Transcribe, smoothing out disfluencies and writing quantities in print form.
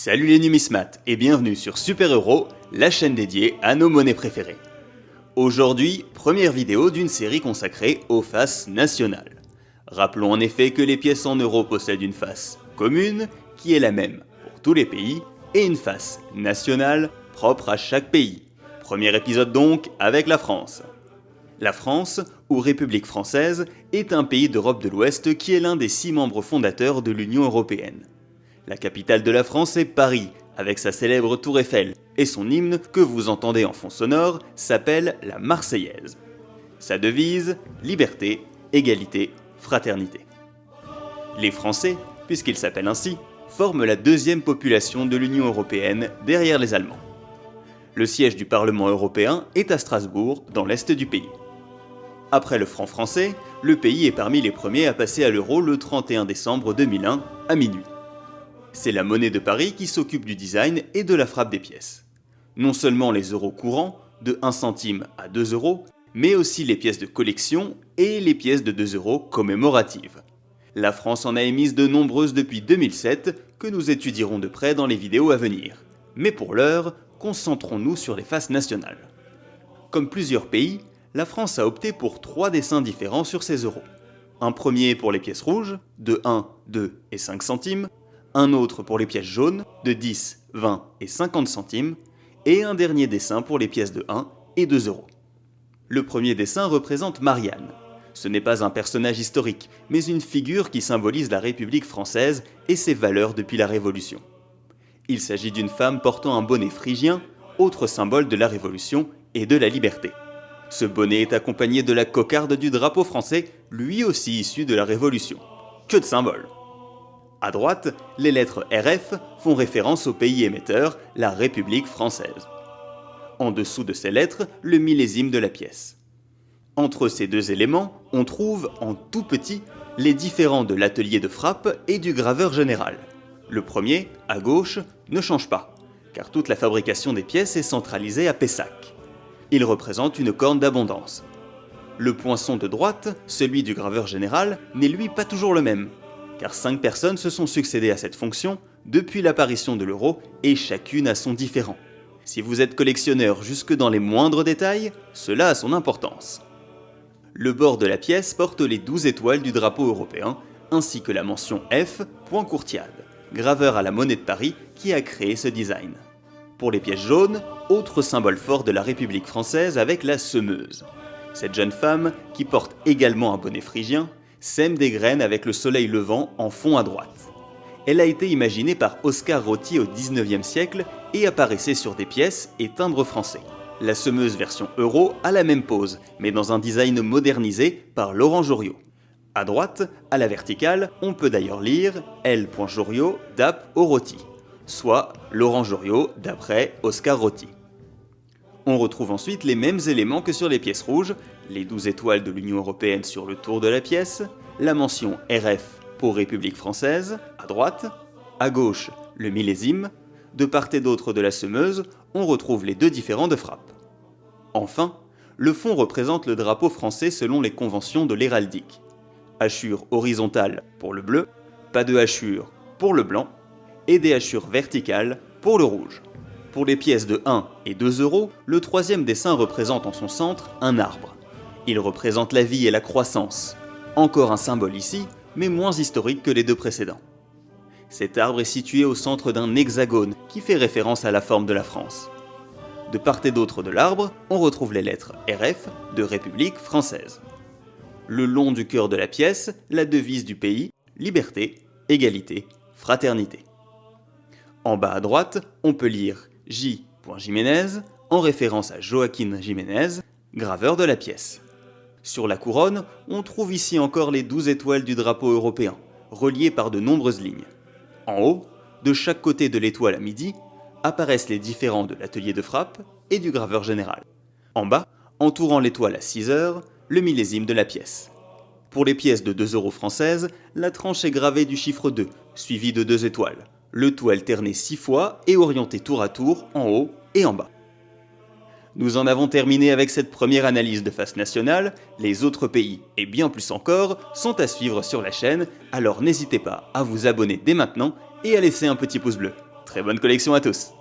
Salut les numismates et bienvenue sur Super Euro, la chaîne dédiée à nos monnaies préférées. Aujourd'hui, première vidéo d'une série consacrée aux faces nationales. Rappelons en effet que les pièces en euros possèdent une face commune, qui est la même pour tous les pays, et une face nationale propre à chaque pays. Premier épisode donc avec la France. La France, ou République française, est un pays d'Europe de l'Ouest qui est l'un des 6 membres fondateurs de l'Union européenne. La capitale de la France est Paris, avec sa célèbre tour Eiffel, et son hymne, que vous entendez en fond sonore, s'appelle la Marseillaise. Sa devise, liberté, égalité, fraternité. Les Français, puisqu'ils s'appellent ainsi, forment la 2e population de l'Union européenne derrière les Allemands. Le siège du Parlement européen est à Strasbourg, dans l'est du pays. Après le franc français, le pays est parmi les premiers à passer à l'euro le 31 décembre 2001, à minuit. C'est la monnaie de Paris qui s'occupe du design et de la frappe des pièces. Non seulement les euros courants, de 1 centime à 2 euros, mais aussi les pièces de collection et les pièces de 2 euros commémoratives. La France en a émises de nombreuses depuis 2007, que nous étudierons de près dans les vidéos à venir. Mais pour l'heure, concentrons-nous sur les faces nationales. Comme plusieurs pays, la France a opté pour 3 dessins différents sur ses euros. Un premier pour les pièces rouges, de 1, 2 et 5 centimes, un autre pour les pièces jaunes, de 10, 20 et 50 centimes, et un dernier dessin pour les pièces de 1 et 2 euros. Le premier dessin représente Marianne. Ce n'est pas un personnage historique, mais une figure qui symbolise la République française et ses valeurs depuis la Révolution. Il s'agit d'une femme portant un bonnet phrygien, autre symbole de la Révolution et de la liberté. Ce bonnet est accompagné de la cocarde du drapeau français, lui aussi issu de la Révolution. Que de symboles! À droite, les lettres RF font référence au pays émetteur, la République française. En dessous de ces lettres, le millésime de la pièce. Entre ces deux éléments, on trouve, en tout petit, les différends de l'atelier de frappe et du graveur général. Le premier, à gauche, ne change pas, car toute la fabrication des pièces est centralisée à Pessac. Il représente une corne d'abondance. Le poinçon de droite, celui du graveur général, n'est lui pas toujours le même, car 5 personnes se sont succédées à cette fonction depuis l'apparition de l'euro et chacune a son différent. Si vous êtes collectionneur jusque dans les moindres détails, cela a son importance. Le bord de la pièce porte les 12 étoiles du drapeau européen, ainsi que la mention F, point Courtiade, graveur à la monnaie de Paris qui a créé ce design. Pour les pièces jaunes, autre symbole fort de la République française avec la semeuse. Cette jeune femme, qui porte également un bonnet phrygien, sème des graines avec le soleil levant en fond à droite. Elle a été imaginée par Oscar Rotti au XIXe siècle et apparaissait sur des pièces et timbres français. La semeuse version euro a la même pose, mais dans un design modernisé par Laurent Joriot. À droite, à la verticale, on peut d'ailleurs lire L. Joriot d'ap au Rotti, soit Laurent Joriot d'après Oscar Rotti. On retrouve ensuite les mêmes éléments que sur les pièces rouges, les 12 étoiles de l'Union européenne sur le tour de la pièce, la mention RF pour République française, à droite, à gauche, le millésime, de part et d'autre de la semeuse, on retrouve les 2 différents de frappe. Enfin, le fond représente le drapeau français selon les conventions de l'héraldique. Hachure horizontale pour le bleu, pas de hachure pour le blanc, et des hachures verticales pour le rouge. Pour les pièces de 1 et 2 euros, le 3e dessin représente en son centre un arbre. Il représente la vie et la croissance. Encore un symbole ici, mais moins historique que les 2 précédents. Cet arbre est situé au centre d'un hexagone qui fait référence à la forme de la France. De part et d'autre de l'arbre, on retrouve les lettres RF de République française. Le long du cœur de la pièce, la devise du pays, liberté, égalité, fraternité. En bas à droite, on peut lire J. Jiménez, en référence à Joaquín Jiménez, graveur de la pièce. Sur la couronne, on trouve ici encore les 12 étoiles du drapeau européen, reliées par de nombreuses lignes. En haut, de chaque côté de l'étoile à midi, apparaissent les différents de l'atelier de frappe et du graveur général. En bas, entourant l'étoile à 6 heures, le millésime de la pièce. Pour les pièces de 2 euros françaises, la tranche est gravée du chiffre 2, suivi de 2 étoiles. Le tout alterné 6 fois et orienté tour à tour en haut et en bas. Nous en avons terminé avec cette première analyse de face nationale, les autres pays, et bien plus encore, sont à suivre sur la chaîne, alors n'hésitez pas à vous abonner dès maintenant et à laisser un petit pouce bleu. Très bonne collection à tous.